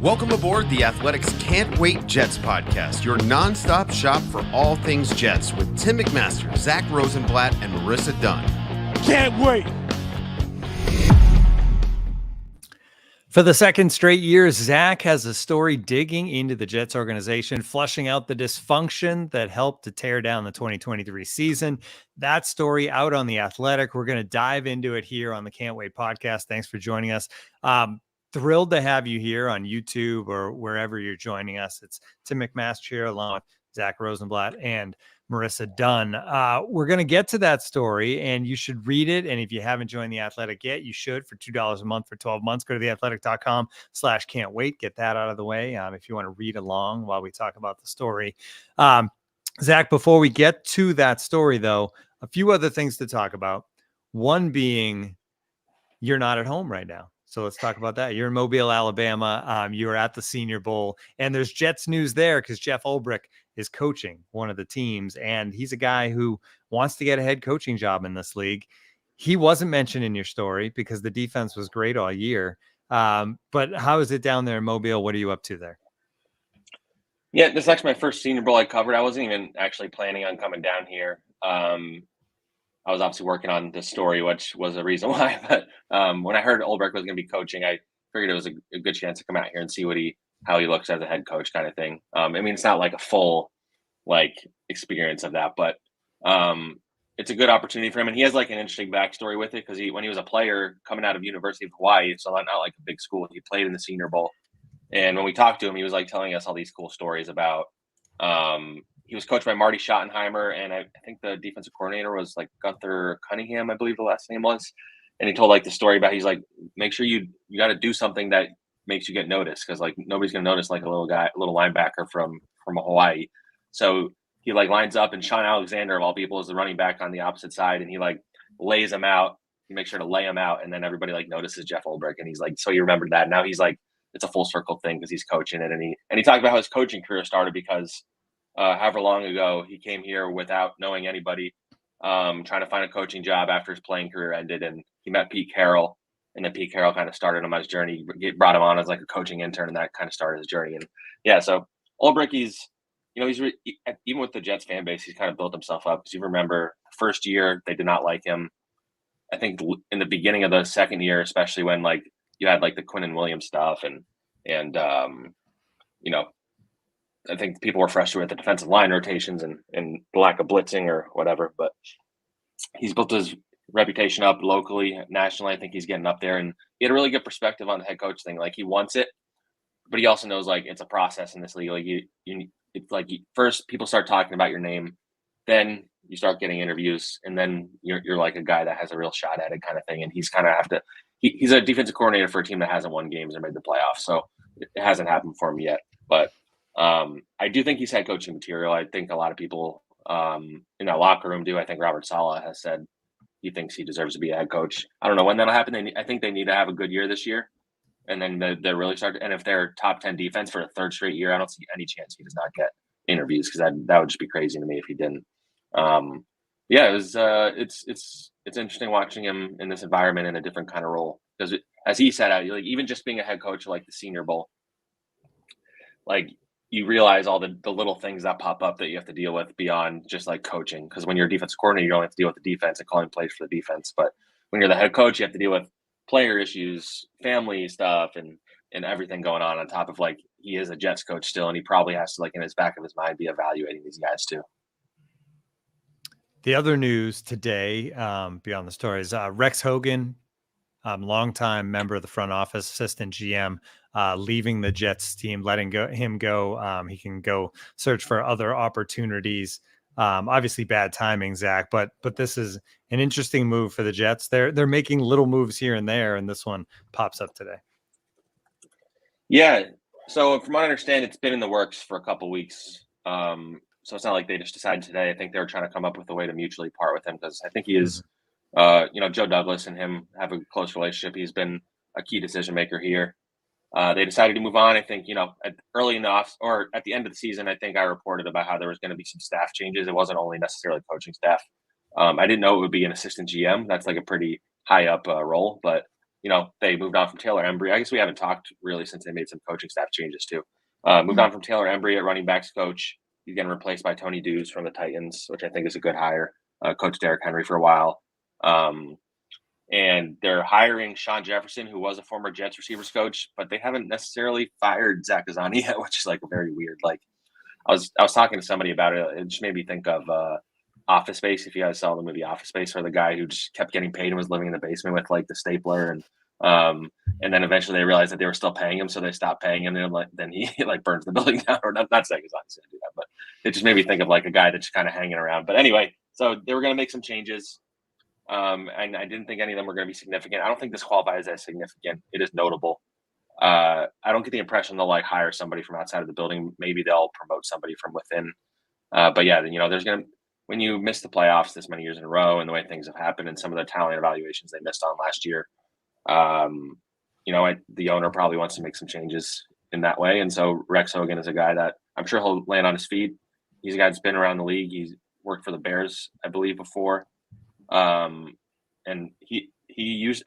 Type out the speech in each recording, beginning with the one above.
Welcome aboard the Athletics Can't Wait Jets podcast, your nonstop shop for all things Jets with Tim McMaster, Zack Rosenblatt, and Marissa Dunn. Can't wait! For the second straight year, Zack has a story digging into the Jets organization, flushing out the dysfunction that helped to tear down the 2023 season. That story out on The Athletic. We're going to dive into it here on the Can't Wait podcast. Thanks for joining us. Thrilled to have you here on YouTube or wherever you're joining us. It's Tim McMaster here along with Zack Rosenblatt and Marissa Dunn. We're going to get to that story, and you should read it. And if you haven't joined The Athletic yet, you should for $2 a month for 12 months. Go to theathletic.com/can't wait. Get that out of the way if you want to read along while we talk about the story. Zack, before we get to that story, though, a few other things to talk about. One being you're not at home right now. So let's talk about that. You're in Mobile, Alabama. You're at the Senior Bowl, and there's Jets news there because Jeff Ulbrich is coaching one of the teams, and he's a guy who wants to get a head coaching job in this league. He wasn't mentioned in your story because the defense was great all year. But how is it down there in Mobile? What are you up to there? Yeah, this is actually my first Senior Bowl I covered. I wasn't even actually planning on coming down here. I was obviously working on this story, which was a reason why. But when I heard Ulbrich was going to be coaching, I figured it was a good chance to come out here and see how he looks as a head coach, kind of thing. I mean, it's not like a full experience of that, but it's a good opportunity for him. And he has an interesting backstory with it because when he was a player coming out of University of Hawaii, so not like a big school, he played in the Senior Bowl. And when we talked to him, he was telling us all these cool stories about. He was coached by Marty Schottenheimer, and I think the defensive coordinator was Gunther Cunningham, I believe the last name was. And he told the story about he's make sure you got to do something that makes you get noticed because nobody's gonna notice a little linebacker from Hawaii. So he lines up, and Sean Alexander of all people is the running back on the opposite side, and he lays him out. He makes sure to lay him out, and then everybody notices Jeff Ulbrich, and he's so he remembered that. Now he's it's a full circle thing because he's coaching it, and he talked about how his coaching career started because. However long ago, he came here without knowing anybody, trying to find a coaching job after his playing career ended. And he met Pete Carroll, and then Pete Carroll kind of started him on his journey. He brought him on as a coaching intern, and that kind of started his journey. And yeah, so Ulbrich, he's even with the Jets fan base, he's kind of built himself up. Because you remember the first year, they did not like him. I think in the beginning of the second year, especially when you had the Quinnen Williams stuff and I think people were frustrated with the defensive line rotations and the lack of blitzing or whatever, but he's built his reputation up locally, nationally. I think he's getting up there, and he had a really good perspective on the head coach thing. He wants it, but he also knows it's a process in this league. First people start talking about your name, then you start getting interviews, and then you're a guy that has a real shot at it kind of thing. And he's kind of he's a defensive coordinator for a team that hasn't won games or made the playoffs. So it hasn't happened for him yet, but I do think he's head coaching material. I think a lot of people in that locker room do. I think Robert Saleh has said he thinks he deserves to be a head coach. I don't know when that'll happen. I think they need to have a good year this year, and then they really start. And if they're top 10 defense for a third straight year, I don't see any chance he does not get interviews because that would just be crazy to me if he didn't. Yeah, it was. It's interesting watching him in this environment in a different kind of role because, as he said, even just being a head coach of the Senior Bowl, you realize all the little things that pop up that you have to deal with beyond just coaching. Because when you're a defensive coordinator, you don't have to deal with the defense and calling plays for the defense. But when you're the head coach, you have to deal with player issues, family stuff, and everything going on top of he is a Jets coach still, and he probably has to in his back of his mind be evaluating these guys too. The other news today, beyond the story, is Rex Hogan, longtime member of the front office, assistant GM, leaving the Jets team, letting him go. He can go search for other opportunities. Obviously bad timing, Zack, but this is an interesting move for the Jets. They're making little moves here and there, and this one pops up today. Yeah. So from what I understand, it's been in the works for a couple weeks. So it's not like they just decided today. I think they were trying to come up with a way to mutually part with him because I think he is, Joe Douglas and him have a close relationship. He's been a key decision maker here. They decided to move on. I think, early enough or at the end of the season, I think I reported about how there was going to be some staff changes. It wasn't only necessarily coaching staff. I didn't know it would be an assistant GM. That's a pretty high up role, but they moved on from Taylor Embry. I guess we haven't talked really since they made some coaching staff changes too. Moved on from Taylor Embry at running backs coach. He's getting replaced by Tony Dews from the Titans, which I think is a good hire. Coach Derrick Henry for a while. And they're hiring Sean Jefferson, who was a former Jets receivers coach, but they haven't necessarily fired Zack yet, which is like very weird. Like I was talking to somebody about it. It just made me think of Office Space. If you guys saw the movie Office Space, or the guy who just kept getting paid and was living in the basement with like the stapler, and then eventually they realized that they were still paying him, so they stopped paying him. And then he like burns the building down, or not saying he's not going to do that, but it just made me think of like a guy that's kind of hanging around. But anyway, so they were going to make some changes. And I didn't think any of them were going to be significant. I don't think this qualifies as significant. It is notable. I don't get the impression they'll like hire somebody from outside of the building. Maybe they'll promote somebody from within. But yeah, when you miss the playoffs this many years in a row, and the way things have happened, and some of the talent evaluations they missed on last year, the owner probably wants to make some changes in that way. And so Rex Hogan is a guy that I'm sure he'll land on his feet. He's a guy that's been around the league. He's worked for the Bears, I believe, before. And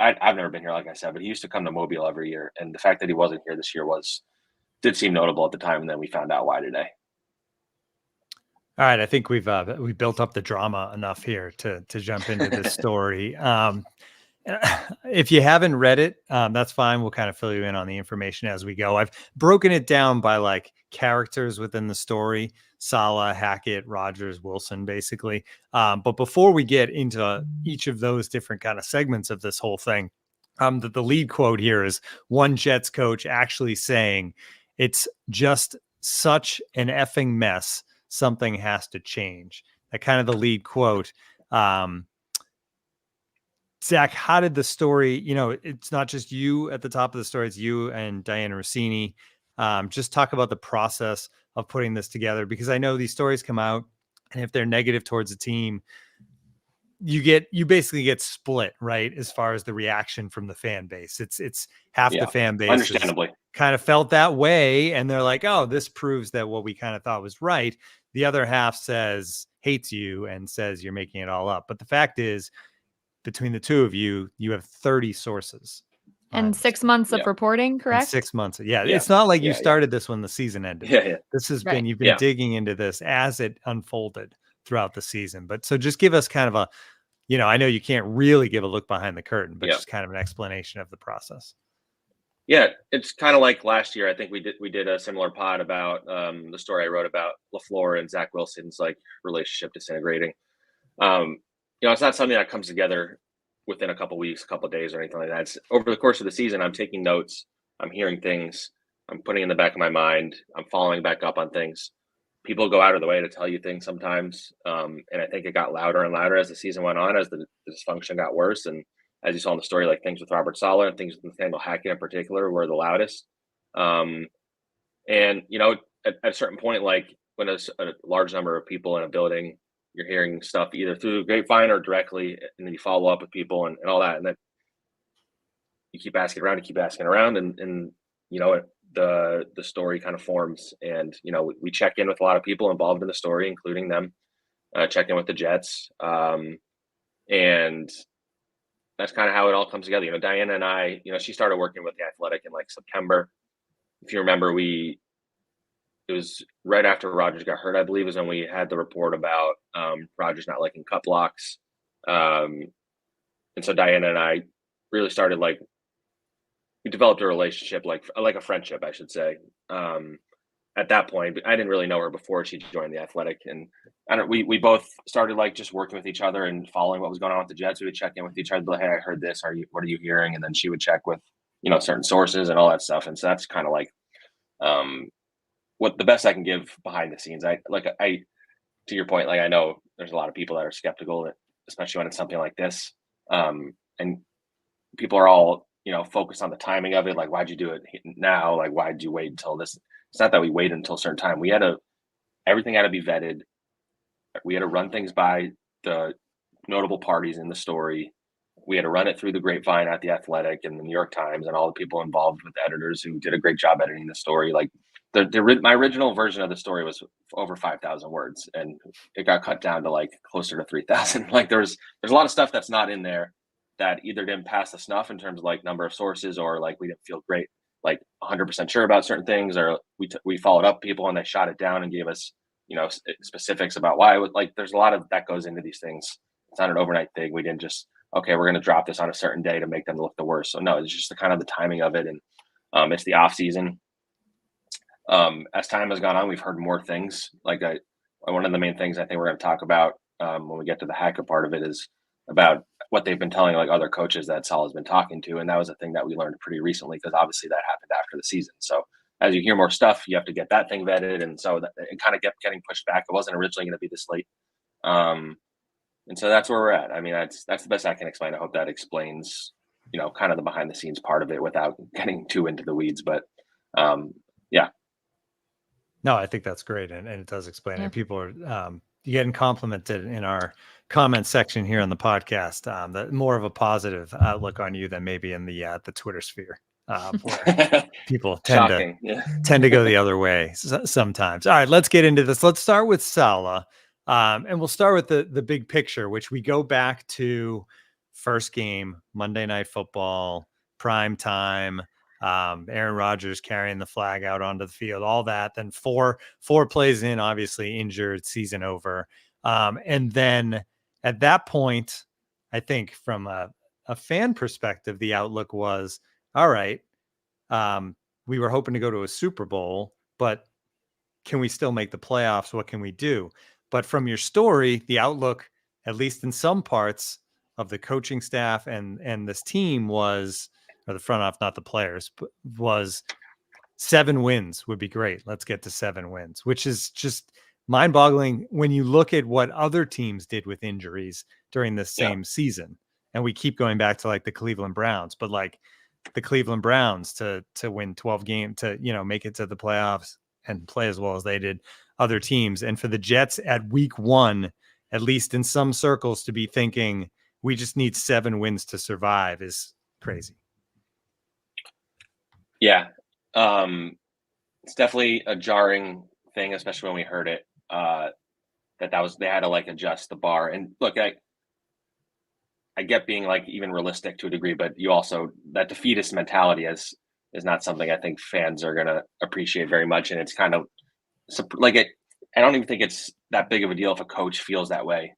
I've never been here, like I said, but he used to come to Mobile every year. And the fact that he wasn't here this year did seem notable at the time. And then we found out why today. All right. I think we built up the drama enough here to jump into this story. If you haven't read it, that's fine. We'll kind of fill you in on the information as we go. I've broken it down by like characters within the story: Saleh, Hackett, Rodgers, Wilson, basically. But before we get into each of those different kind of segments of this whole thing, the lead quote here is one Jets coach actually saying, "It's just such an effing mess. Something has to change." That kind of the lead quote. Zack, how did the story, it's not just you at the top of the story, it's you and Dianna Russini. Just talk about the process of putting this together, because I know these stories come out, and if they're negative towards a team, you basically get split, right? As far as the reaction from the fan base, it's half the fan base understandably kind of felt that way, and they're like, oh, this proves that what we kind of thought was right. The other half hates you and says you're making it all up. But the fact is, between the two of you, you have 30 sources. And 6 months of reporting, correct? And 6 months. Yeah. It's not like you started this when the season ended. Yeah. This has been, you've been digging into this as it unfolded throughout the season. But so just give us kind of I know you can't really give a look behind the curtain, but just kind of an explanation of the process. Yeah, it's kind of like last year. I think we did a similar pod about the story I wrote about LaFleur and Zach Wilson's like relationship disintegrating. It's not something that comes together within a couple weeks, a couple days, or anything like that. It's over the course of the season. I'm taking notes. I'm hearing things. I'm putting in the back of my mind. I'm following back up on things. People go out of the way to tell you things sometimes. And I think it got louder and louder as the season went on, as the dysfunction got worse. And as you saw in the story, like things with Robert Saleh and things with Nathaniel Hackett in particular were the loudest. And, at a certain point, like when there's a large number of people in a building, you're hearing stuff either through the grapevine or directly, and then you follow up with people and all that. And then you keep asking around and the story kind of forms. And, we check in with a lot of people involved in the story, including them, check in with the Jets. And that's kind of how it all comes together. Dianna and I, she started working with The Athletic in like September. If you remember, it was right after Rodgers got hurt, I believe, is when we had the report about Rodgers not liking cut blocks. And so Dianna and I really started we developed a relationship, like a friendship, I should say. At that point, but I didn't really know her before she joined The Athletic. And we both started just working with each other and following what was going on with the Jets. We would check in with each other, like, hey, I heard this. What are you hearing? And then she would check with, certain sources and all that stuff. And so that's kind of what the best I can give behind the scenes. I to your point, I know there's a lot of people that are skeptical, especially when it's something like this. And people are all, focused on the timing of it. Like, why'd you do it now? Like, why'd you wait until this? It's not that we waited until a certain time. Everything had to be vetted. We had to run things by the notable parties in the story. We had to run it through the grapevine at The Athletic and the New York Times and all the people involved with the editors who did a great job editing the story. My original version of the story was over 5,000 words, and it got cut down to closer to 3,000. There's a lot of stuff that's not in there that either didn't pass the snuff in terms of like number of sources, or like we didn't feel great, like 100% sure about certain things, or we followed up people and they shot it down and gave us, specifics about why. Like there's a lot of that goes into these things. It's not an overnight thing. We didn't just, okay, we're going to drop this on a certain day to make them look the worst. So no, it's just the kind of the timing of it. And it's the off season. As time has gone on, we've heard more things. Like one of the main things I think we're going to talk about when we get to the Hackett part of it is about what they've been telling like other coaches that Saleh has been talking to. And that was a thing that we learned pretty recently, because obviously that happened after the season. So as you hear more stuff, you have to get that thing vetted. And so it kind of kept getting pushed back. It wasn't originally going to be this late. And so that's where we're at. I mean, that's the best I can explain. I hope that explains, kind of the behind the scenes part of it without getting too into the weeds. But yeah. No, I think that's great. And it does explain it. People are getting complimented in our comment section here on the podcast, that more of a positive outlook on you than maybe in the Twitter sphere, where people tend to go the other way sometimes. All right, let's get into this. Let's start with Saleh, and we'll start with the big picture, which we go back to first game, Monday Night Football, prime time. Aaron Rodgers carrying the flag out onto the field, all that. Then four plays in, obviously injured, season over. And then at that point, I think from a fan perspective, the outlook was, all right, we were hoping to go to a Super Bowl, but can we still make the playoffs? What can we do? But from your story, the outlook, at least in some parts of the coaching staff and this team was, or the front office, not the players, but was 7 wins would be great. Let's get to 7 wins, which is just mind-boggling when you look at what other teams did with injuries during this same season. And we keep going back to like the Cleveland Browns, but like the Cleveland Browns to win 12 games, to, make it to the playoffs and play as well as they did other teams. And for the Jets at week 1, at least in some circles, to be thinking we just need 7 wins to survive is crazy. Yeah. It's definitely a jarring thing, especially when we heard it, they had to like adjust the bar. And look, I get being like even realistic to a degree, but you also, that defeatist mentality is not something I think fans are going to appreciate very much. And it's kind of like I don't even think it's that big of a deal if a coach feels that way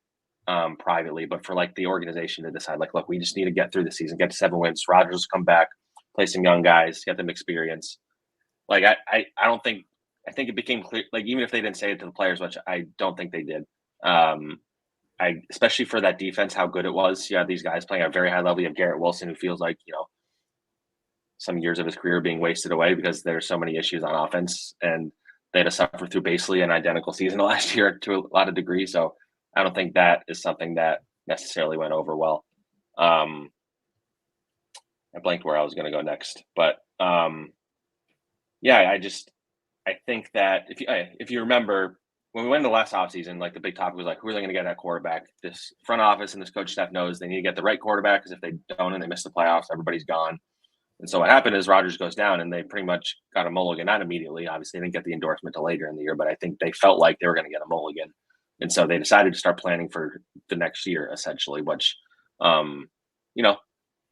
privately, but for like the organization to decide like, look, we just need to get through the season, get to 7 wins. Rodgers come back, play some young guys, get them experience. Like I think it became clear, like even if they didn't say it to the players, which I don't think they did. Especially for that defense, how good it was. You had these guys playing at a very high level. You have Garrett Wilson, who feels like, some years of his career being wasted away because there's so many issues on offense, and they had to suffer through basically an identical season last year to a lot of degree. So I don't think that is something that necessarily went over well. I blanked where I was going to go next, but I think that if you remember when we went into last offseason, like the big topic was like, who are they going to get at quarterback? This front office and this coach staff knows they need to get the right quarterback, because if they don't and they miss the playoffs, everybody's gone. And so what happened is Rodgers goes down and they pretty much got a mulligan, not immediately. Obviously, they didn't get the endorsement till later in the year, but I think they felt like they were going to get a mulligan. And so they decided to start planning for the next year, essentially, which,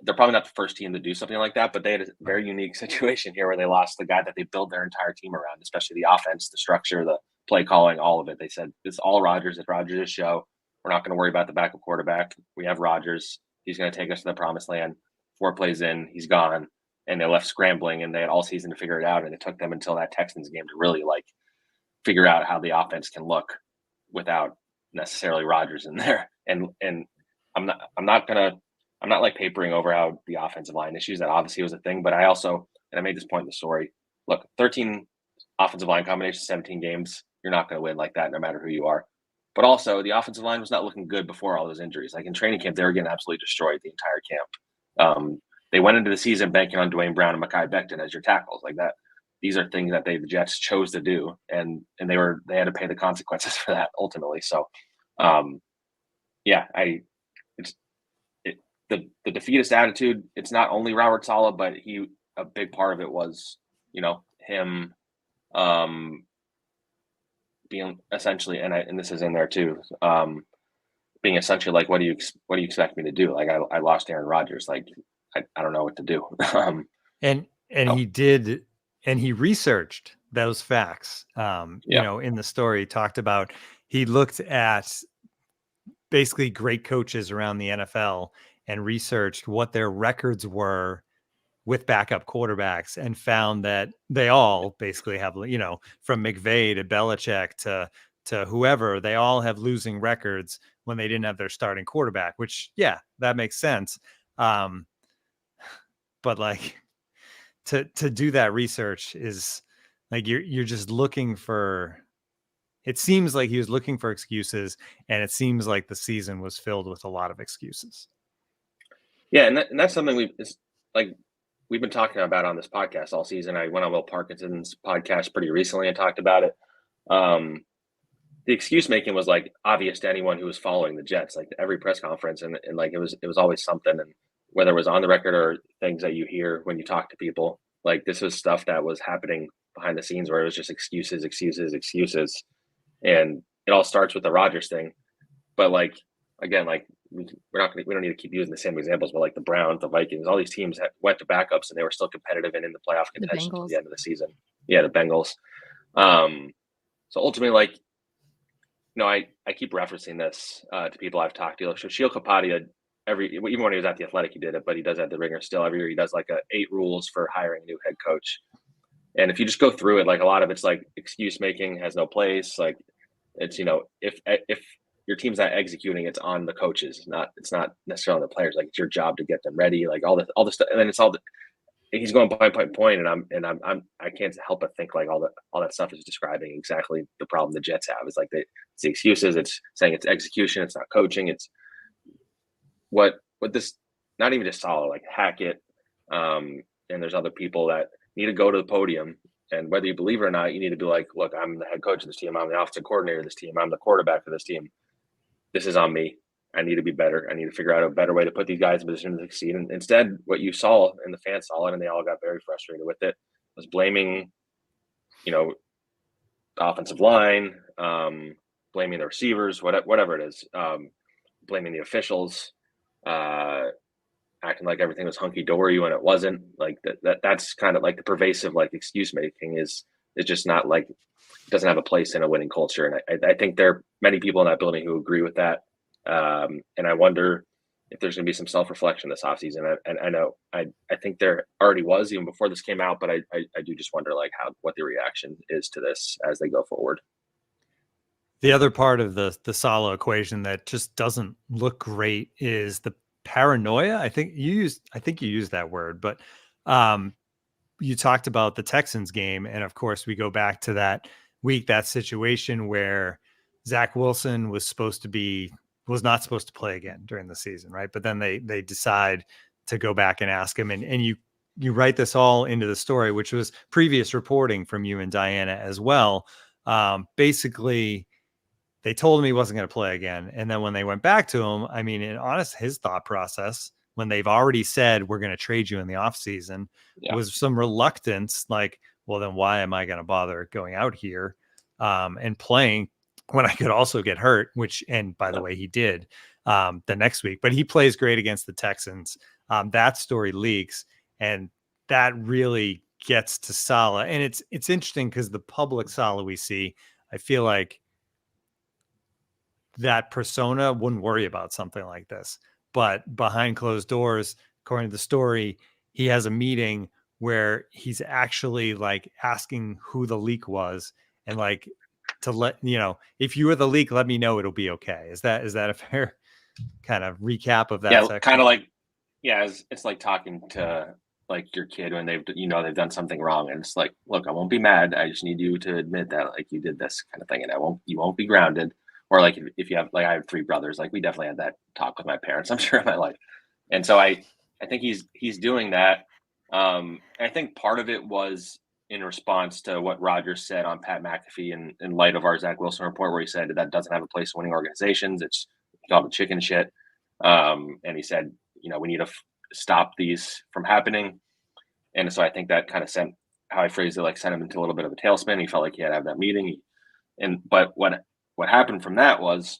they're probably not the first team to do something like that, but they had a very unique situation here where they lost the guy that they built their entire team around, especially the offense, the structure, the play calling, all of it. They said, it's all Rodgers. It's Rodgers' show. We're not going to worry about the backup quarterback. We have Rodgers. He's going to take us to the promised land. 4 plays in, he's gone. And they left scrambling, and they had all season to figure it out. And it took them until that Texans game to really like figure out how the offense can look without necessarily Rodgers in there. And I'm not like papering over how the offensive line issues, that obviously was a thing, but I made this point in the story. Look, 13 offensive line combinations, 17 games, you're not going to win like that no matter who you are. But also the offensive line was not looking good before all those injuries. Like in training camp, they were getting absolutely destroyed the entire camp. They went into the season banking on Dwayne Brown and Mekhi Becton as your tackles like that. These are things that the Jets chose to do, and they had to pay the consequences for that ultimately. So, the defeatist attitude, it's not only Robert Saleh, but a big part of it was, him being essentially, and this is in there too, being being essentially like, what do you expect me to do? Like, I lost Aaron Rodgers. Like, I don't know what to do. And he did, and he researched those facts. You know, in the story, he talked about, he looked at basically great coaches around the NFL and researched what their records were with backup quarterbacks, and found that they all basically have, you know, from McVay to Belichick to whoever, they all have losing records when they didn't have their starting quarterback, which, yeah, that makes sense. But like, to do that research is like, you're just looking for, it seems like he was looking for excuses, and it seems like the season was filled with a lot of excuses. Yeah, and that's something we've been talking about on this podcast all season. I went on Will Parkinson's podcast pretty recently and talked about it. The excuse making was like obvious to anyone who was following the Jets, like every press conference, and like it was always something. And whether it was on the record or things that you hear when you talk to people, like this was stuff that was happening behind the scenes where it was just excuses. And it all starts with the Rodgers thing. But like, again, like we don't need to keep using the same examples, but like the Browns, the Vikings, all these teams went to backups and they were still competitive and in the playoff contention at the end of the season. Yeah, the Bengals. So ultimately, like, you know, I keep referencing this to people I've talked to. So Sheil Kapadia, even when he was at the Athletic, he did it, but he does at the Ringer still. Every year he does like 8 rules for hiring a new head coach. And if you just go through it, like a lot of it's like excuse making has no place. Like it's, you know, if your team's not executing, it's on the coaches. It's not necessarily on the players. Like it's your job to get them ready. Like all the stuff, and then it's all he's going point, and I can't help but think like all that stuff is describing exactly the problem the Jets have. It's like it's the excuses. It's saying it's execution. It's not coaching. It's what this, not even just Saleh, like Hackett, and there's other people that need to go to the podium. And whether you believe it or not, you need to be like, look, I'm the head coach of this team. I'm the offensive coordinator of this team. I'm the quarterback for this team. This is on me. I need to be better. I need to figure out a better way to put these guys in position to succeed. And instead, what you saw, and the fans saw it, and they all got very frustrated with it, was blaming, you know, the offensive line, blaming the receivers, whatever it is, blaming the officials, acting like everything was hunky-dory when it wasn't. Like that's kind of like the pervasive like excuse making is just not like, doesn't have a place in a winning culture. And I think there are many people in that building who agree with that. And I wonder if there's going to be some self-reflection this offseason. And I know I think there already was even before this came out, but I do just wonder like what the reaction is to this as they go forward. The other part of the Saleh equation that just doesn't look great is the paranoia. I think you used that word, but you talked about the Texans game, and of course we go back to that week, that situation where Zack Wilson was not supposed to play again during the season, right? But then they decide to go back and ask him, and you write this all into the story, which was previous reporting from you and Dianna as well. Basically, they told him he wasn't going to play again, and then when they went back to him, I mean, in honest, his thought process, when they've already said we're going to trade you in the offseason, was some reluctance, like, well, then why am I going to bother going out here and playing when I could also get hurt, and by the way, he did the next week, but he plays great against the Texans. That story leaks, and that really gets to Saleh. And it's interesting because the public Saleh we see, I feel like that persona wouldn't worry about something like this. But behind closed doors, according to the story, he has a meeting where he's actually like asking who the leak was, and like, to let, you know, if you were the leak, let me know, it'll be okay. Is that a fair kind of recap of that? Yeah, section? kind of like, yeah, it's like talking to like your kid when they've done something wrong, and it's like, look, I won't be mad. I just need you to admit that like you did this kind of thing, and you won't be grounded. Or like if you have, like I have 3 brothers, like we definitely had that talk with my parents, I'm sure, in my life. And so I think he's doing that. I think part of it was in response to what Rodgers said on Pat McAfee in light of our Zack Wilson report, where he said that doesn't have a place in winning organizations. It's called the chicken shit. And he said, you know, we need to stop these from happening. And so I think that kind of sent, how I phrased it, like sent him into a little bit of a tailspin. He felt like he had to have that meeting. But what happened from that was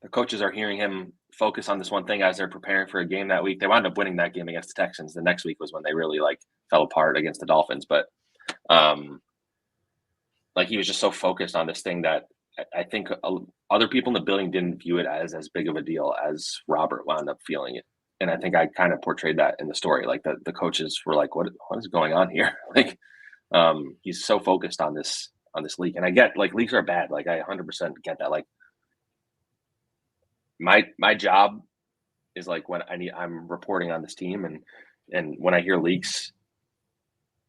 the coaches are hearing him focus on this one thing as they're preparing for a game that week. They wound up winning that game against the Texans. The next week was when they really like fell apart against the Dolphins. But like he was just so focused on this thing that I think other people in the building didn't view it as big of a deal as Robert wound up feeling it. And I think I kind of portrayed that in the story. Like the coaches were like, what is going on here? Like he's so focused on this leak. And I get like leaks are bad. Like I 100% get that. Like my job is like when I'm reporting on this team and when I hear leaks,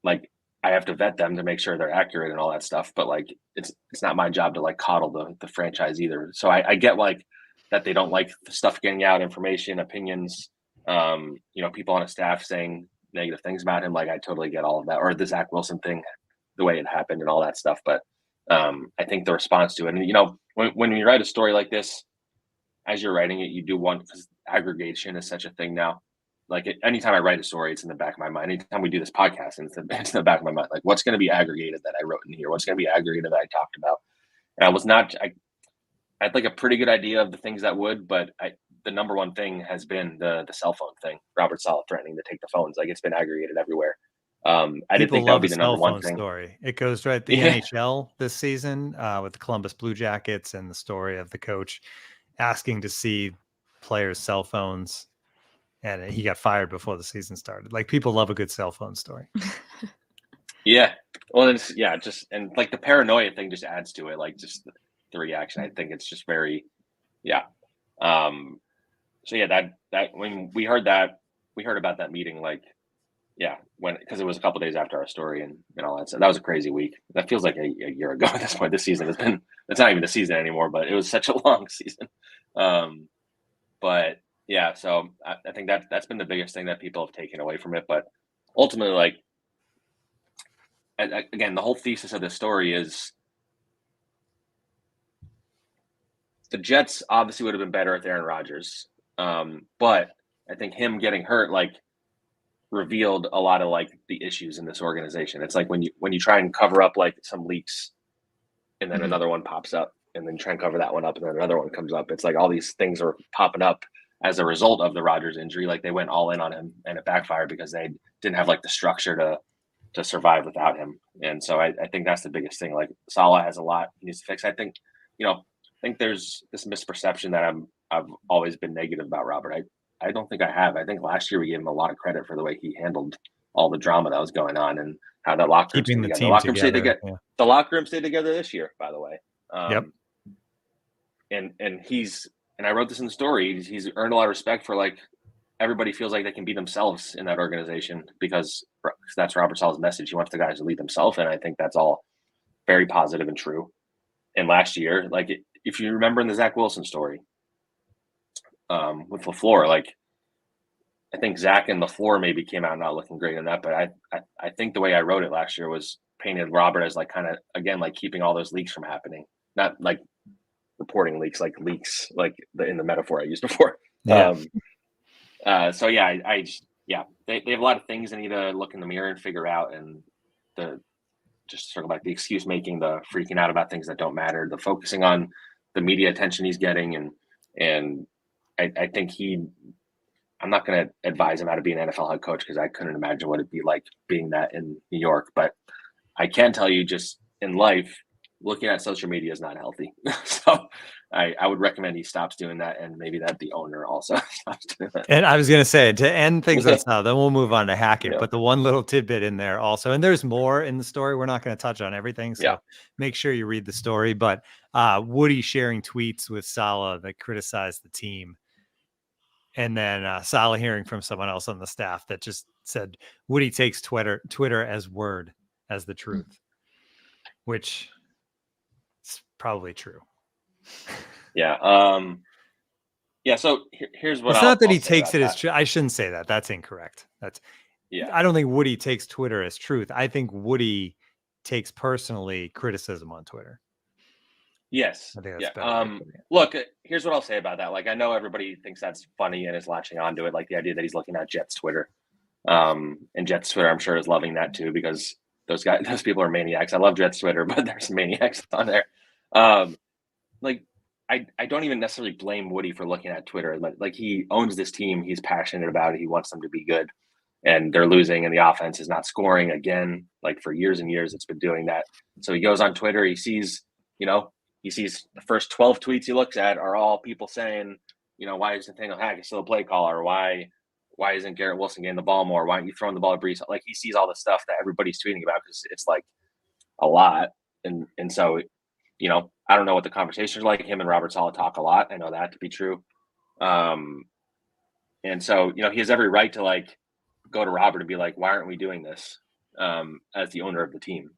like I have to vet them to make sure they're accurate and all that stuff. But like it's not my job to like coddle the franchise either. So I get like that they don't like the stuff getting out, information, opinions, people on a staff saying negative things about him. Like I totally get all of that. Or the Zack Wilson thing, the way it happened and all that stuff. But I think the response to it, and when you write a story like this, as you're writing it, you do want, because aggregation is such a thing now. Like anytime I write a story, it's in the back of my mind. Anytime we do this podcast, and it's in the back of my mind. Like what's going to be aggregated that I wrote in here? What's going to be aggregated that I talked about? And I had like a pretty good idea of the things that would, but the number one thing has been the cell phone thing. Robert Saleh threatening to take the phones. Like it's been aggregated everywhere. I didn't think that would be the number one thing. Story. It goes right the NHL this season with the Columbus Blue Jackets and the story of the coach asking to see players' cell phones, and he got fired before the season started. Like people love a good cell phone story. Yeah. Well, and like the paranoia thing just adds to it. Like just the reaction. I think it's just very, yeah. So yeah, that when we heard about that meeting, like, yeah, because it was a couple days after our story and all that. So that was a crazy week. That feels like a year ago at this point. This season it's not even a season anymore, but it was such a long season. But yeah, so I think that's been the biggest thing that people have taken away from it. But ultimately, like, again, the whole thesis of this story is the Jets obviously would have been better with Aaron Rodgers. But I think him getting hurt, like, revealed a lot of like the issues in this organization. It's like when you try and cover up like some leaks and then another one pops up and then try and cover that one up and then another one comes up. It's like all these things are popping up as a result of the Rodgers injury. Like they went all in on him and it backfired because they didn't have like the structure to survive without him. And so I think that's the biggest thing. Like Saleh has a lot he needs to fix. I think there's this misperception that I've always been negative about Robert. I don't think I have. I think last year we gave him a lot of credit for the way he handled all the drama that was going on and how that locker room stayed together. The locker room stayed together this year, by the way. Yep. And I wrote this in the story. He's earned a lot of respect for like everybody feels like they can be themselves in that organization because that's Robert Saleh's message. He wants the guys to lead themselves, and I think that's all very positive and true. And last year, like if you remember in the Zack Wilson story, with LaFleur, like I think Zack and LaFleur maybe came out not looking great in that, but I think the way I wrote it last year was painted Robert as like kind of again like keeping all those leaks from happening, not like reporting leaks like in the metaphor I used before. Yeah. So yeah, they have a lot of things they need to look in the mirror and figure out, and just sort of like the excuse making, the freaking out about things that don't matter, the focusing on the media attention he's getting, and I think I'm not going to advise him how to be an NFL head coach because I couldn't imagine what it'd be like being that in New York. But I can tell you just in life, looking at social media is not healthy. So I would recommend he stops doing that, and maybe that the owner also stops doing that. And I was going to say, to end things on now, then we'll move on to Hackett. Yeah. But the one little tidbit in there also, and there's more in the story. We're not going to touch on everything. So make sure you read the story. But Woody sharing tweets with Saleh that criticized the team. And then Saleh hearing from someone else on the staff that just said Woody takes Twitter as word, as the truth, which is probably true. Yeah. Yeah. So here's what it's not that he takes it as true. I shouldn't say that. That's incorrect. I don't think Woody takes Twitter as truth. I think Woody takes personally criticism on Twitter. Yes. I think that's better. Look, here's what I'll say about that. Like, I know everybody thinks that's funny and is latching onto it. Like the idea that he's looking at Jets Twitter, and Jets Twitter, I'm sure is loving that too, because those people are maniacs. I love Jets Twitter, but there's maniacs on there. Like I don't even necessarily blame Woody for looking at Twitter. Like he owns this team. He's passionate about it. He wants them to be good. And they're losing and the offense is not scoring again. Like for years and years, it's been doing that. So he goes on Twitter. He sees the first 12 tweets he looks at are all people saying, why is Nathaniel Hackett still a play caller? Why isn't Garrett Wilson getting the ball more? Why aren't you throwing the ball at Brees? Like he sees all the stuff that everybody's tweeting about because it's like a lot. And so, I don't know what the conversations are like. Him and Robert Saleh talk a lot. I know that to be true. And so, he has every right to like go to Robert and be like, why aren't we doing this as the owner of the team?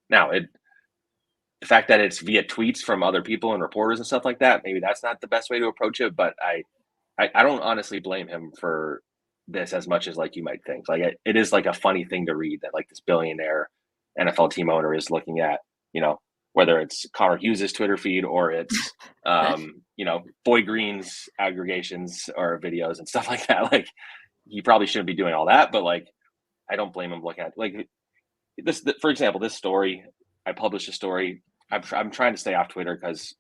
Now, the fact that it's via tweets from other people and reporters and stuff like that, maybe that's not the best way to approach it. But I don't honestly blame him for this as much as like you might think. Like it is like a funny thing to read that like this billionaire NFL team owner is looking at, whether it's Connor Hughes' Twitter feed or it's, Boy Green's aggregations or videos and stuff like that. Like he probably shouldn't be doing all that, but like, I don't blame him looking at like this. For example, this story, I published a story. I'm trying to stay off Twitter because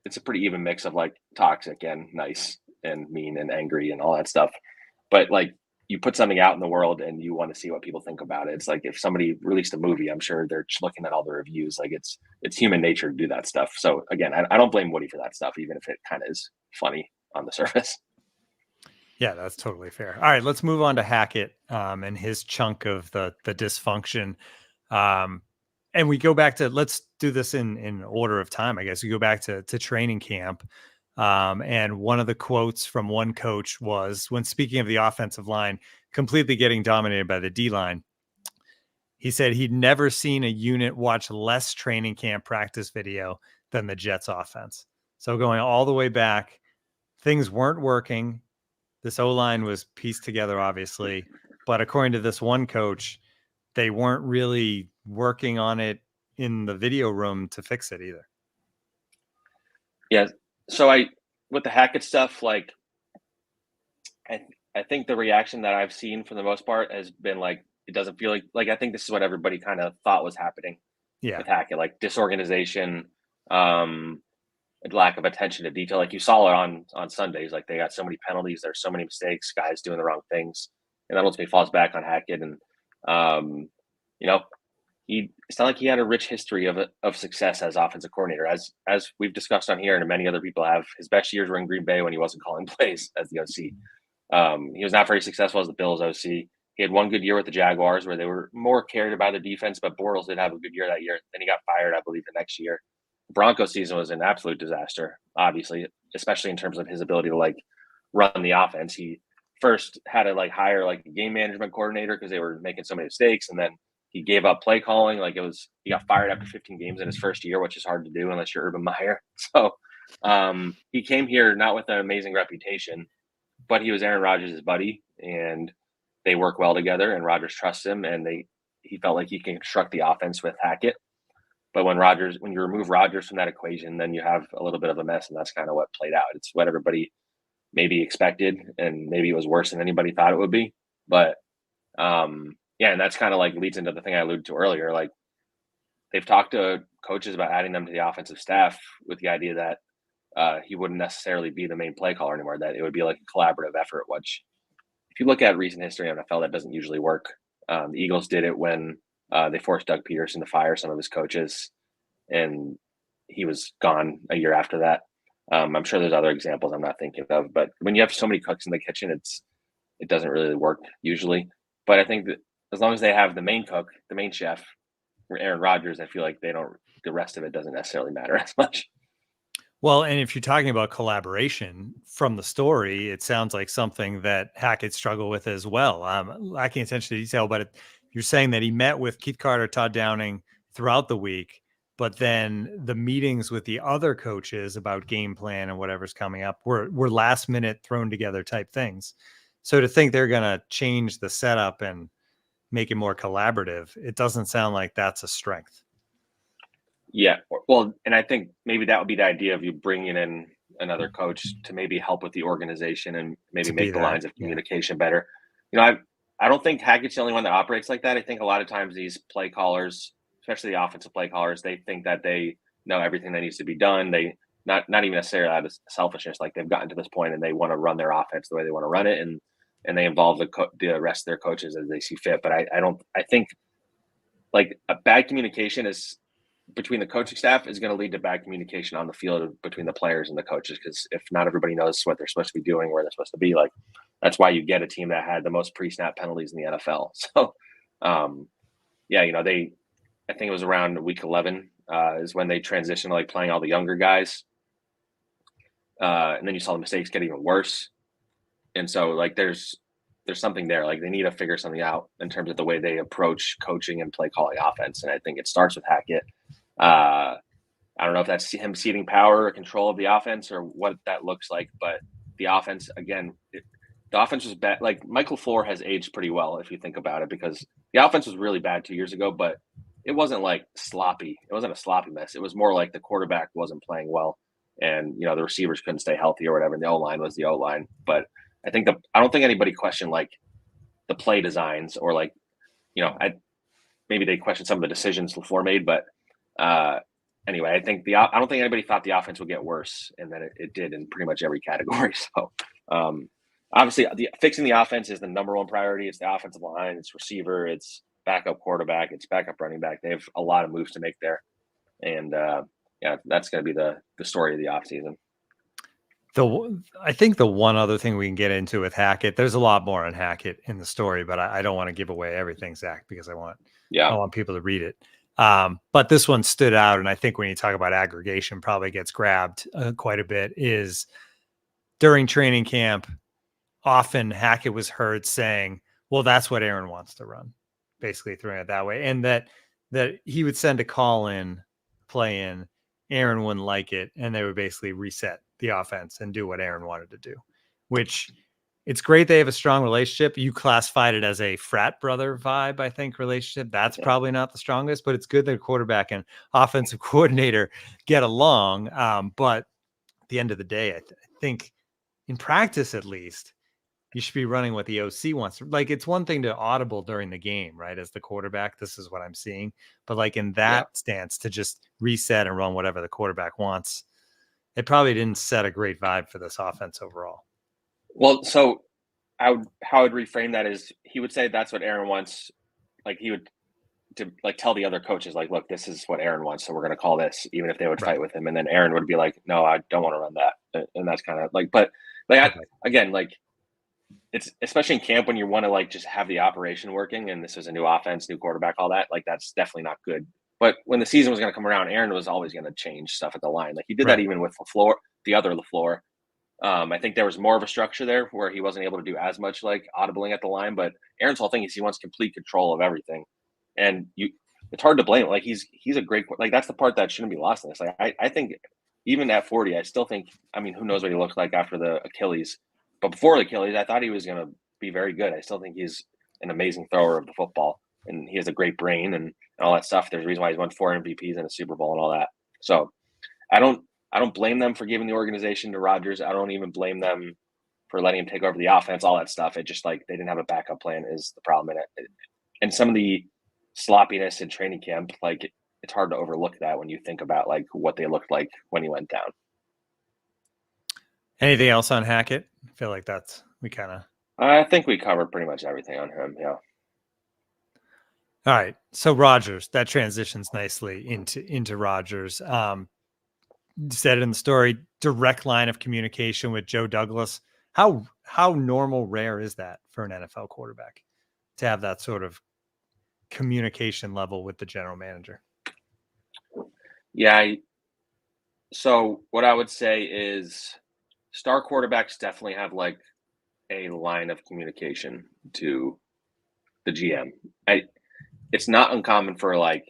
it's a pretty even mix of like toxic and nice and mean and angry and all that stuff. But like you put something out in the world and you want to see what people think about it. It's like if somebody released a movie, I'm sure they're just looking at all the reviews. Like it's human nature to do that stuff. So again, I don't blame Woody for that stuff, even if it kind of is funny on the surface. Yeah, that's totally fair. All right, let's move on to Hackett and his chunk of the dysfunction. And we go back to, let's do this in order of time, I guess. We go back to training camp. And one of the quotes from one coach was, when speaking of the offensive line completely getting dominated by the D-line, he said he'd never seen a unit watch less training camp practice video than the Jets offense. So going all the way back, things weren't working. This O-line was pieced together, obviously. But according to this one coach, they weren't really working on it in the video room to fix it either. Yeah. So with the Hackett stuff, like I think the reaction that I've seen for the most part has been like, it doesn't feel like I think this is what everybody kind of thought was happening with Hackett, like disorganization, lack of attention to detail. Like you saw it on Sundays, like they got so many penalties, there's so many mistakes, guys doing the wrong things. And that ultimately falls back on Hackett. And, it's not like he had a rich history of success as offensive coordinator, as we've discussed on here, and many other people have. His best years were in Green Bay when he wasn't calling plays as the OC. He was not very successful as the Bills OC. He had one good year with the Jaguars where they were more carried about their defense, but Bortles did have a good year that year. Then he got fired, I believe, the next year. The Broncos season was an absolute disaster, obviously, especially in terms of his ability to like run the offense. He first had to like hire like a game management coordinator because they were making so many mistakes, and then he gave up play calling. Like he got fired after 15 games in his first year, which is hard to do unless you're Urban Meyer. So he came here not with an amazing reputation, but he was Aaron Rodgers' buddy, and they work well together. And Rodgers trusts him, and he felt like he can construct the offense with Hackett. But when you remove Rodgers from that equation, then you have a little bit of a mess, and that's kind of what played out. It's what everybody maybe expected, and maybe it was worse than anybody thought it would be. But yeah, and that's kind of like leads into the thing I alluded to earlier. Like they've talked to coaches about adding them to the offensive staff with the idea that he wouldn't necessarily be the main play caller anymore, that it would be like a collaborative effort, which if you look at recent history in NFL, that doesn't usually work. The Eagles did it when they forced Doug Peterson to fire some of his coaches, and he was gone a year after that. I'm sure there's other examples I'm not thinking of, but when you have so many cooks in the kitchen, it doesn't really work usually. But I think that as long as they have the main cook, the main chef, Aaron Rodgers, I feel like the rest of it doesn't necessarily matter as much. Well, and if you're talking about collaboration from the story, it sounds like something that Hackett struggled with as well. Lacking attention to detail, but you're saying that he met with Keith Carter, Todd Downing throughout the week, but then the meetings with the other coaches about game plan and whatever's coming up were last minute thrown together type things. So to think they're going to change the setup and make it more collaborative, it doesn't sound like that's a strength. Yeah. Well, and I think maybe that would be the idea of you bringing in another coach to maybe help with the organization and maybe make the lines of communication better. I don't think Hackett's the only one that operates like that. I think a lot of times these play callers, especially the offensive play callers, they think that they know everything that needs to be done. They not even necessarily out of selfishness. Like they've gotten to this point and they want to run their offense the way they want to run it, and they involve the rest of their coaches as they see fit. But I think like a bad communication is between the coaching staff is going to lead to bad communication on the field between the players and the coaches. Because if not everybody knows what they're supposed to be doing, where they're supposed to be, like that's why you get a team that had the most pre-snap penalties in the NFL. So, yeah, I think it was around week 11 is when they transitioned to like playing all the younger guys. And then you saw the mistakes get even worse. And so like there's something there. Like they need to figure something out in terms of the way they approach coaching and play calling offense. And I think it starts with Hackett. I don't know if that's him ceding power or control of the offense or what that looks like, but the offense, again, the offense was bad. Like Michael LaFleur has aged pretty well if you think about it, because the offense was really bad 2 years ago, but it wasn't like sloppy. It wasn't a sloppy mess. It was more like the quarterback wasn't playing well, and the receivers couldn't stay healthy or whatever. And the O-line was the O-line. But I don't think anybody questioned like the play designs or like maybe they questioned some of the decisions LaFleur made. But anyway, I don't think anybody thought the offense would get worse, and then it did in pretty much every category. So obviously, fixing the offense is the number one priority. It's the offensive line, it's receiver, it's backup quarterback, it's backup running back. They have a lot of moves to make there, and that's going to be the story of the offseason. I think the one other thing we can get into with Hackett, there's a lot more on Hackett in the story, but I don't want to give away everything, Zach, because I want people to read it. But this one stood out, and I think when you talk about aggregation, probably gets grabbed quite a bit, is during training camp, often Hackett was heard saying, well, that's what Aaron wants to run, basically throwing it that way. And that he would send a call in, play in, Aaron wouldn't like it, and they would basically reset the offense and do what Aaron wanted to do, which it's great they have a strong relationship. You classified it as a frat brother vibe, I think, relationship. That's probably not the strongest, but it's good that quarterback and offensive coordinator get along. But at the end of the day, I think in practice, at least, you should be running what the OC wants. Like, it's one thing to audible during the game, right? As the quarterback, this is what I'm seeing. But like in that stance, to just reset and run whatever the quarterback wants, it probably didn't set a great vibe for this offense overall. Well, so how I would reframe that is he would say that's what Aaron wants. Like he would to like tell the other coaches, like, look, this is what Aaron wants, so we're going to call this, even if they would fight with him. And then Aaron would be like, no, I don't want to run that. And that's kind of like, but like, again, like it's especially in camp when you want to like just have the operation working and this is a new offense, new quarterback, all that, like that's definitely not good. But when the season was going to come around, Aaron was always going to change stuff at the line. Like he did that even with LaFleur, the other LaFleur. I think there was more of a structure there where he wasn't able to do as much like audibling at the line. But Aaron's whole thing is he wants complete control of everything, and it's hard to blame him. Like he's a great, like that's the part that shouldn't be lost in this. Like I think even at 40, I still think, I mean, who knows what he looked like after the Achilles, but before the Achilles, I thought he was going to be very good. I still think he's an amazing thrower of the football, and he has a great brain and all that stuff. There's a reason why he's won 4 MVPs and a Super Bowl and all that. So I don't blame them for giving the organization to Rodgers. I don't even blame them for letting him take over the offense, all that stuff. It just like they didn't have a backup plan is the problem in it. And some of the sloppiness in training camp, like it's hard to overlook that when you think about like what they looked like when he went down. Anything else on Hackett? I feel like I think we covered pretty much everything on him. Yeah. All right. So Rodgers, that transitions nicely into Rodgers. Said in the story, direct line of communication with Joe Douglas. How normal, rare is that for an NFL quarterback to have that sort of communication level with the general manager? Yeah. So what I would say is star quarterbacks definitely have like a line of communication to the GM. It's not uncommon for like,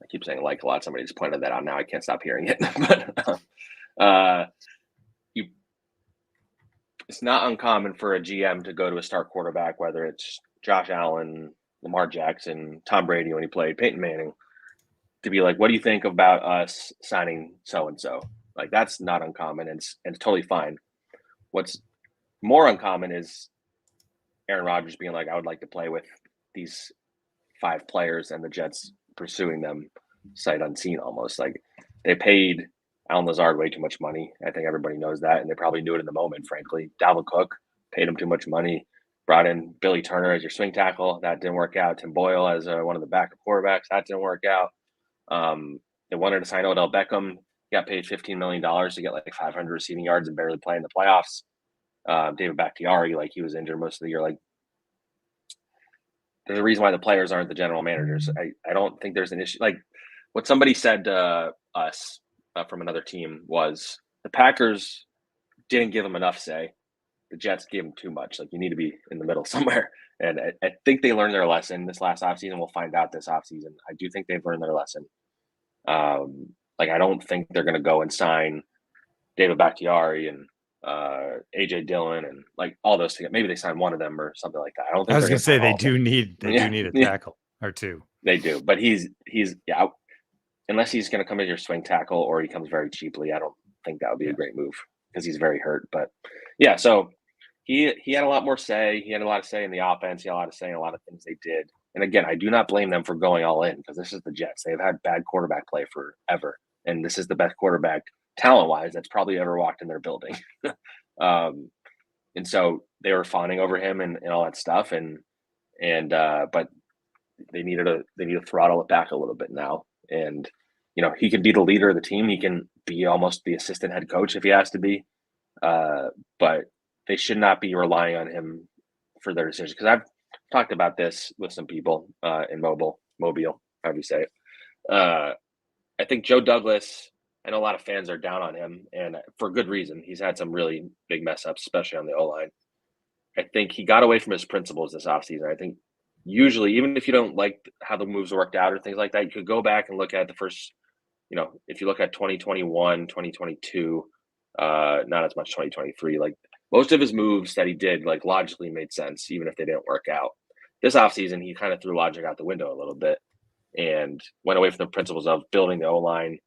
I keep saying like a lot. Somebody just pointed that out. Now I can't stop hearing it. But it's not uncommon for a GM to go to a star quarterback, whether it's Josh Allen, Lamar Jackson, Tom Brady when he played, Peyton Manning, to be like, what do you think about us signing so-and-so? Like that's not uncommon and it's totally fine. What's more uncommon is Aaron Rodgers being like, I would like to play with these 5 players and the Jets pursuing them sight unseen almost. Like they paid, Alan Lazard way too much money. I think everybody knows that, and they probably knew it in the moment, frankly. Dalvin Cook paid him too much money. Brought in Billy Turner as your swing tackle. That didn't work out. Tim Boyle as one of the backup quarterbacks. That didn't work out. They wanted to sign Odell Beckham. He got paid $15 million to get like 500 receiving yards and barely play in the playoffs. David Bakhtiari, like he was injured most of the year. Like there's a reason why the players aren't the general managers. I don't think there's an issue. Like what somebody said to us from another team was the Packers didn't give them enough say. The Jets gave them too much. Like you need to be in the middle somewhere. And I think they learned their lesson this last offseason. We'll find out this offseason. I do think they've learned their lesson. Like I don't think they're going to go and sign David Bakhtiari and AJ Dillon and like all those things. Maybe they sign one of them or something like that. I don't think I was going to say they do need a Yeah. tackle or two. They do, but he's unless he's going to come as your swing tackle or he comes very cheaply, I don't think that would be a great move because he's very hurt. But yeah, so he had a lot more say. He had a lot of say in the offense. He had a lot of say in a lot of things they did. And again, I do not blame them for going all in because this is the Jets. They've had bad quarterback play forever, and this is the best quarterback talent-wise that's probably ever walked in their building. And so they were fawning over him and all that stuff, and but they needed to throttle it back a little bit now. And he can be the leader of the team. He can be almost the assistant head coach if he has to be. But they should not be relying on him for their decisions. Because I've talked about this with some people in Mobile, however you say it. I think Joe Douglas, I know a lot of fans are down on him, and for good reason. He's had some really big mess ups, especially on the O-line. I think he got away from his principles this offseason. I think usually, even if you don't like how the moves worked out or things like that, you could go back and look at the first, if you look at 2021, 2022, not as much 2023, like most of his moves that he did, like logically made sense, even if they didn't work out. This offseason, he kind of threw logic out the window a little bit and went away from the principles of building the O-line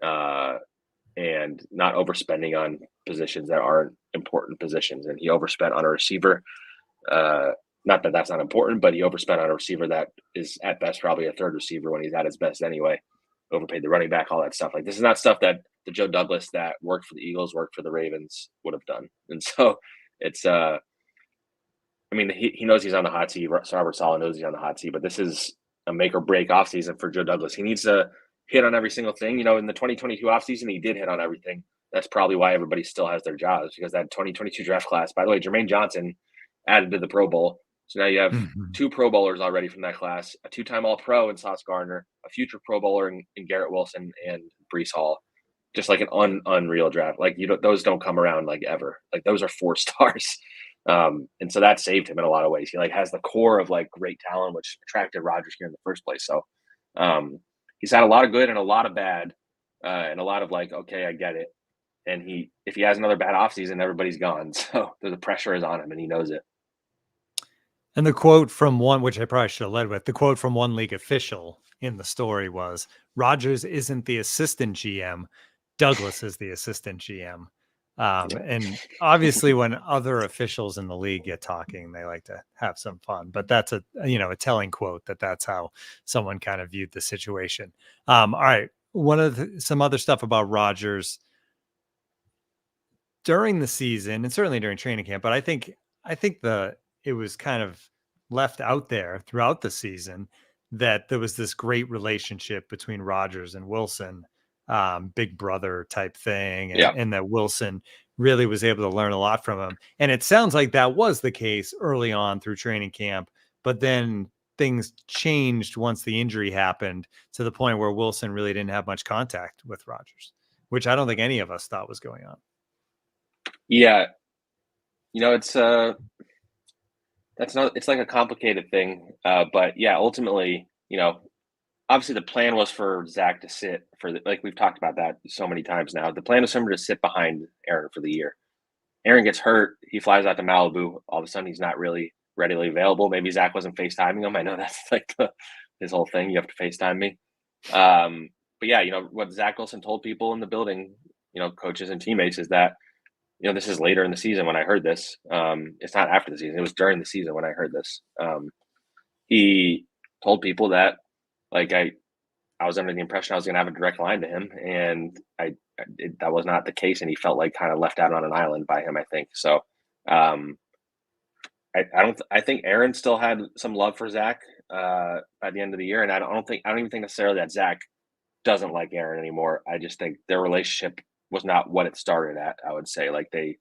and not overspending on positions that aren't important positions. And he overspent on a receiver. Not that that's not important, but he overspent on a receiver that is at best probably a third receiver when he's at his best anyway. Overpaid the running back, all that stuff. Like this is not stuff that the Joe Douglas that worked for the Eagles, worked for the Ravens would have done. And so it's he knows he's on the hot seat. Robert Saleh knows he's on the hot seat, but this is a make or break offseason for Joe Douglas. He needs to hit on every single thing. In the 2022 offseason, he did hit on everything. That's probably why everybody still has their jobs, because that 2022 draft class, by the way, Jermaine Johnson added to the Pro Bowl. So now you have two Pro Bowlers already from that class, a two-time All-Pro in Sauce Gardner, a future Pro Bowler in Garrett Wilson and Breece Hall. Just like an unreal draft. Like those don't come around like ever. Like those are 4 stars. And so that saved him in a lot of ways. He like has the core of like great talent, which attracted Rodgers here in the first place. So he's had a lot of good and a lot of bad, and a lot of like, okay, I get it. And if he has another bad offseason, everybody's gone. So the pressure is on him and he knows it. And the quote from one, which I probably should have led with, the quote from one league official in the story was, Rodgers isn't the assistant GM. Douglas is the assistant GM. And obviously when other officials in the league get talking, they like to have some fun, but that's a telling quote that's how someone kind of viewed the situation. All right. Some other stuff about Rodgers during the season and certainly during training camp, but I think it was kind of left out there throughout the season that there was this great relationship between Rodgers and Wilson, big brother type thing. And that Wilson really was able to learn a lot from him. And it sounds like that was the case early on through training camp, but then things changed once the injury happened to the point where Wilson really didn't have much contact with Rodgers, which I don't think any of us thought was going on. Yeah. It's like a complicated thing. But yeah, ultimately, obviously the plan was for Zack to sit like we've talked about that so many times now. The plan was for him to sit behind Aaron for the year. Aaron gets hurt. He flies out to Malibu. All of a sudden he's not really readily available. Maybe Zack wasn't FaceTiming him. I know that's like his whole thing. You have to FaceTime me. But yeah, what Zach Wilson told people in the building, coaches and teammates is that, this is later in the season when I heard this. It's not after the season. It was during the season when I heard this. He told people that, like, I was under the impression I was going to have a direct line to him, and I that was not the case, and he felt like kind of left out on an island by him, I think. So I think Aaron still had some love for Zack by the end of the year, and I don't even think necessarily that Zack doesn't like Aaron anymore. I just think their relationship was not what it started at. I would say like they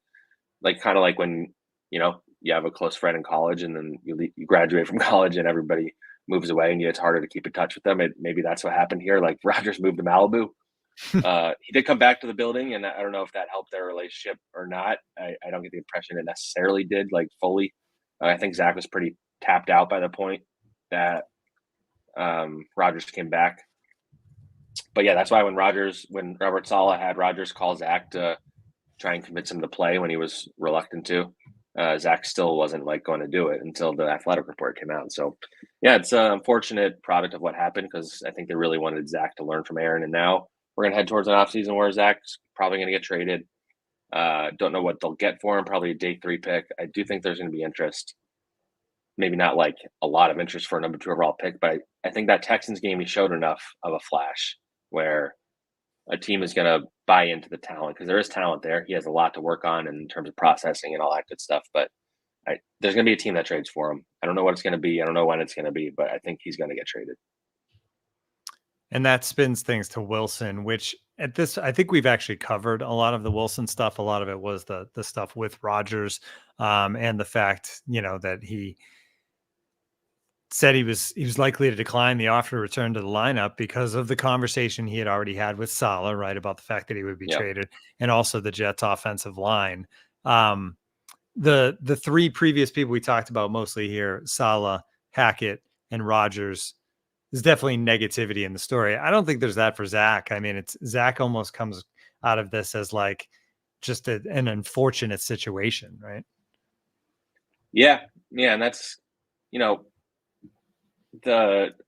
kind of like when you have a close friend in college, and then you graduate from college, and everybody moves away, and it's harder to keep in touch with them. Maybe that's what happened here. Like Rodgers moved to Malibu. He did come back to the building, and I don't know if that helped their relationship or not. I don't get the impression it necessarily did, like fully. I think Zack was pretty tapped out by the point that Rodgers came back. But yeah, that's why when Robert Saleh had Rodgers call Zack to try and convince him to play when he was reluctant to, Zack still wasn't like going to do it until the athletic report came out. So yeah, it's an unfortunate product of what happened, because I think they really wanted Zack to learn from Aaron, and now we're going to head towards an offseason where Zack's probably going to get traded. Don't know what they'll get for him. Probably a day 3 pick. I do think there's going to be interest. Maybe not like a lot of interest for a number 2 overall pick, but I think that Texans game, he showed enough of a flash where a team is going to buy into the talent, because there is talent there. He has a lot to work on in terms of processing and all that good stuff. But there's going to be a team that trades for him. I don't know what it's going to be. I don't know when it's going to be, but I think he's going to get traded. And that spins things to Wilson, which at this, I think we've actually covered a lot of the Wilson stuff. A lot of it was the stuff with Rodgers, and the fact, that he said he was likely to decline the offer to return to the lineup because of the conversation he had already had with Saleh, right, about the fact that he would be traded, and also the Jets' offensive line. The 3 previous people we talked about mostly here, Saleh, Hackett, and Rodgers, there's definitely negativity in the story. I don't think there's that for Zack. I mean, Zack almost comes out of this as like just an unfortunate situation, right? Yeah. And that's,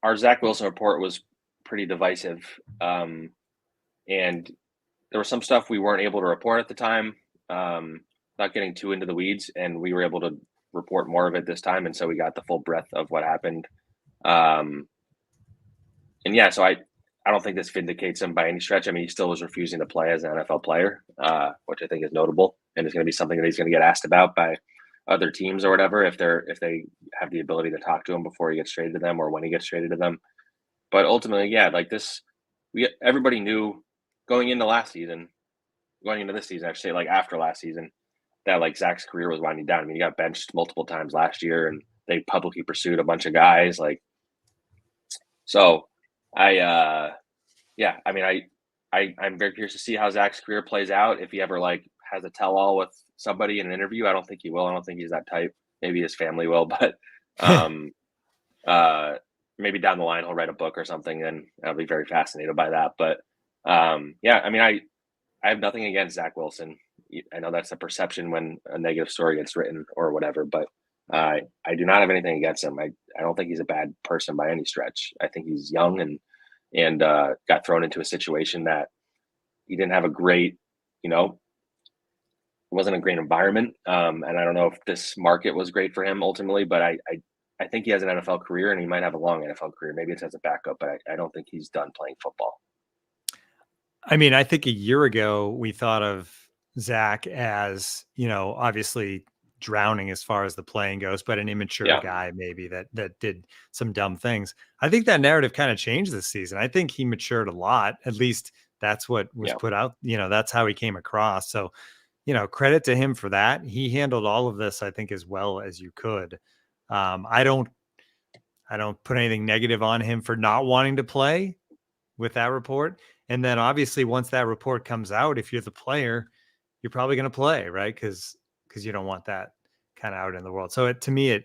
our Zack Wilson report was pretty divisive. And there was some stuff we weren't able to report at the time, not getting too into the weeds, and we were able to report more of it this time. And so we got the full breadth of what happened. And yeah, so I don't think this vindicates him by any stretch. I mean, he still was refusing to play as an NFL player, which I think is notable, and it's going to be something that he's going to get asked about by other teams or whatever, if they have the ability to talk to him before he gets traded to them or when he gets traded to them. But ultimately, yeah, like this, everybody knew going into this season, actually, like after last season, that like Zack's career was winding down. I mean, he got benched multiple times last year, and they publicly pursued a bunch of guys. Like, so I'm very curious to see how Zack's career plays out. If he ever like has a tell-all with somebody in an interview, I don't think he will. I don't think he's that type. Maybe his family will, but maybe down the line he'll write a book or something, and I'll be very fascinated by that. But yeah, I mean, I have nothing against Zack Wilson. I know that's a perception when a negative story gets written or whatever, but I do not have anything against him. I don't think he's a bad person by any stretch. I think he's young and got thrown into a situation that he didn't have a great, it wasn't a great environment. And I don't know if this market was great for him ultimately, but I think he has an NFL career, and he might have a long NFL career. Maybe it's as a backup, but I don't think he's done playing football. I mean, I think a year ago we thought of Zack as, obviously drowning as far as the playing goes, but an immature guy maybe that did some dumb things. I think that narrative kind of changed this season. I think he matured a lot. At least that's what was put out. That's how he came across. So, credit to him for that. He handled all of this, I think, as well as you could. I don't put anything negative on him for not wanting to play with that report. And then obviously once that report comes out, if you're the player, you're probably going to play, right? Because you don't want that kind of out in the world. So to me, it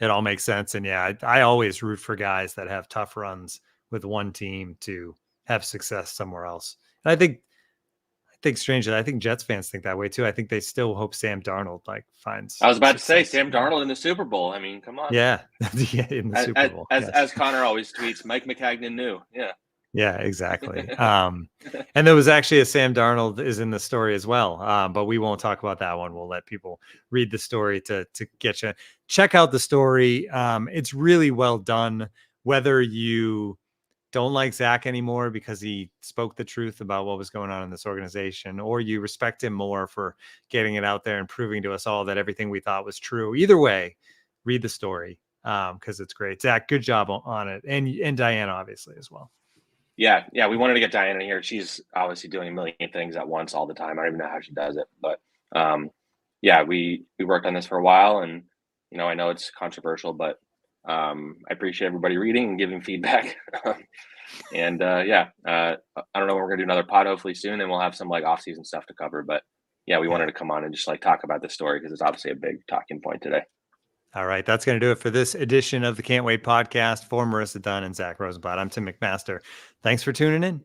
all makes sense. And yeah, I always root for guys that have tough runs with one team to have success somewhere else. And I think strangely, I think Jets fans think that way too. I think they still hope Sam Darnold finds. I was about to say Sam Darnold in the Super Bowl. I mean, come on. Yeah, in the Super Bowl. As Connor always tweets, Mike McCagnon knew. Yeah. Yeah, exactly. And there was actually a Sam Darnold is in the story as well. But we won't talk about that one. We'll let people read the story to get you. Check out the story. It's really well done. Whether you don't like Zack anymore because he spoke the truth about what was going on in this organization, or you respect him more for getting it out there and proving to us all that everything we thought was true. Either way, read the story because it's great. Zack, good job on it. And Dianna, obviously, as well. Yeah. We wanted to get Dianna here. She's obviously doing a million things at once all the time. I don't even know how she does it. But we worked on this for a while, and I know it's controversial, but I appreciate everybody reading and giving feedback. And I don't know when we're gonna do another pod hopefully soon, and we'll have some like off-season stuff to cover. But we wanted to come on and just like talk about this story because it's obviously a big talking point today. All right, that's going to do it for this edition of the Can't Wait podcast. For Marissa Dunn and Zack Rosenblatt, I'm Tim McMaster. Thanks for tuning in.